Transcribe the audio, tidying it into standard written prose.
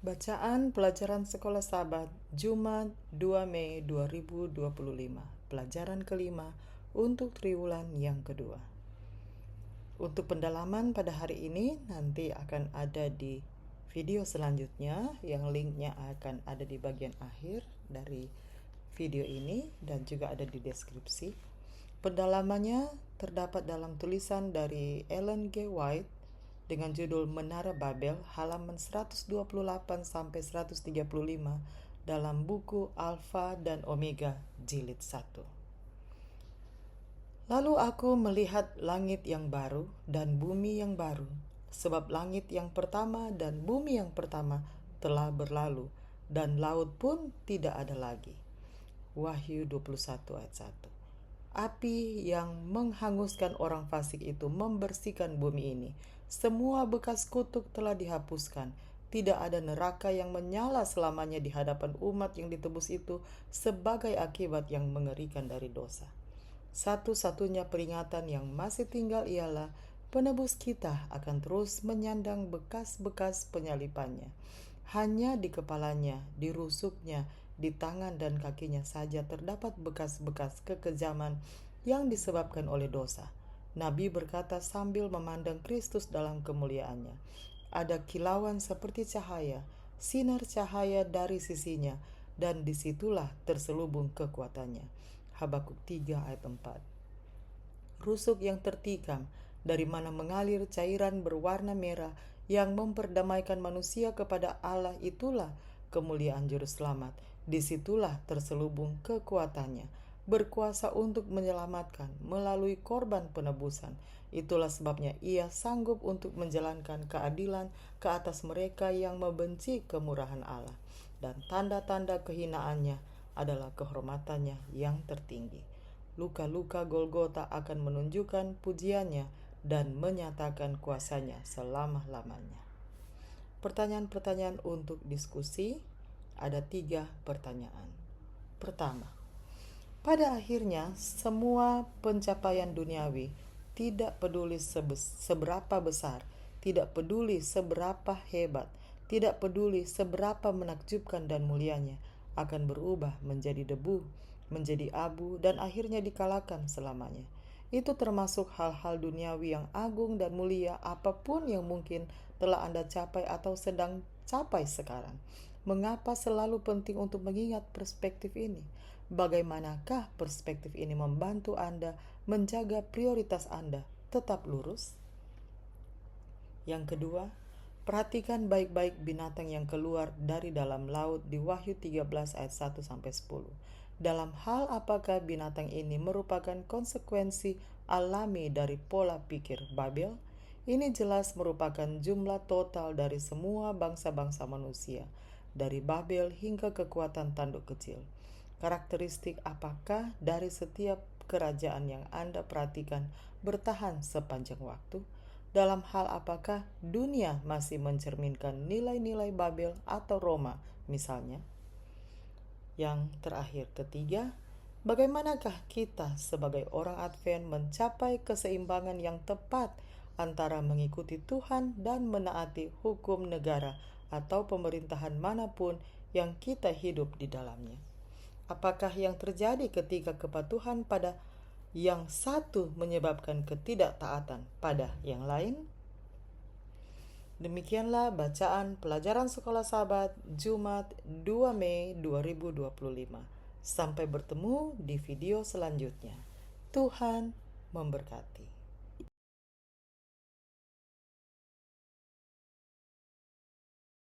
Bacaan pelajaran Sekolah Sabat Jumat 2 Mei 2025. Pelajaran kelima untuk triwulan yang kedua. Untuk pendalaman pada hari ini nanti akan ada di video selanjutnya, yang linknya akan ada di bagian akhir dari video ini dan juga ada di deskripsi. Pendalamannya terdapat dalam tulisan dari Ellen G. White dengan judul Menara Babel, halaman 128 sampai 135 dalam buku Alfa dan Omega jilid 1. Lalu aku melihat langit yang baru dan bumi yang baru, sebab langit yang pertama dan bumi yang pertama telah berlalu, dan laut pun tidak ada lagi. Wahyu 21 ayat 1. Api yang menghanguskan orang fasik itu membersihkan bumi ini. Semua bekas kutuk telah dihapuskan. Tidak ada neraka yang menyala selamanya di hadapan umat yang ditebus itu sebagai akibat yang mengerikan dari dosa. Satu-satunya peringatan yang masih tinggal ialah penebus kita akan terus menyandang bekas-bekas penyalipannya. Hanya di kepalanya, di rusuknya, di tangan dan kakinya saja terdapat bekas-bekas kekejaman yang disebabkan oleh dosa. Nabi berkata sambil memandang Kristus dalam kemuliaannya. Ada kilauan seperti cahaya, sinar cahaya dari sisinya, dan disitulah terselubung kekuatannya. Habakuk 3 ayat 4. Rusuk yang tertikam, dari mana mengalir cairan berwarna merah yang memperdamaikan manusia kepada Allah, itulah kemuliaan Juru Selamat. Disitulah terselubung kekuatannya, berkuasa untuk menyelamatkan melalui korban penebusan. Itulah sebabnya ia sanggup untuk menjalankan keadilan ke atas mereka yang membenci kemurahan Allah. Dan tanda-tanda kehinaannya adalah kehormatannya yang tertinggi. Luka-luka Golgota akan menunjukkan pujiannya dan menyatakan kuasanya selama-lamanya. Pertanyaan-pertanyaan untuk diskusi. Ada 3 pertanyaan. Pertama, pada akhirnya semua pencapaian duniawi, tidak peduli seberapa besar, tidak peduli seberapa hebat, tidak peduli seberapa menakjubkan dan mulianya, akan berubah menjadi debu, menjadi abu, dan akhirnya dikalahkan selamanya. Itu termasuk hal-hal duniawi yang agung dan mulia, apapun yang mungkin telah Anda capai atau sedang capai sekarang. Mengapa selalu penting untuk mengingat perspektif ini? Bagaimanakah perspektif ini membantu Anda menjaga prioritas Anda tetap lurus? Yang kedua, perhatikan baik-baik binatang yang keluar dari dalam laut di Wahyu 13 ayat 1-10. Dalam hal apakah binatang ini merupakan konsekuensi alami dari pola pikir Babel? Ini jelas merupakan jumlah total dari semua bangsa-bangsa manusia, dari Babel hingga kekuatan tanduk kecil. Karakteristik apakah dari setiap kerajaan yang Anda perhatikan bertahan sepanjang waktu? Dalam hal apakah dunia masih mencerminkan nilai-nilai Babel atau Roma misalnya? Yang terakhir, ketiga, bagaimanakah kita sebagai orang Advent mencapai keseimbangan yang tepat antara mengikuti Tuhan dan menaati hukum negara atau pemerintahan manapun yang kita hidup di dalamnya? Apakah yang terjadi ketika kepatuhan pada yang satu menyebabkan ketidaktaatan pada yang lain? Demikianlah bacaan pelajaran Sekolah Sabat Jumat 2 Mei 2025. Sampai bertemu di video selanjutnya. Tuhan memberkati.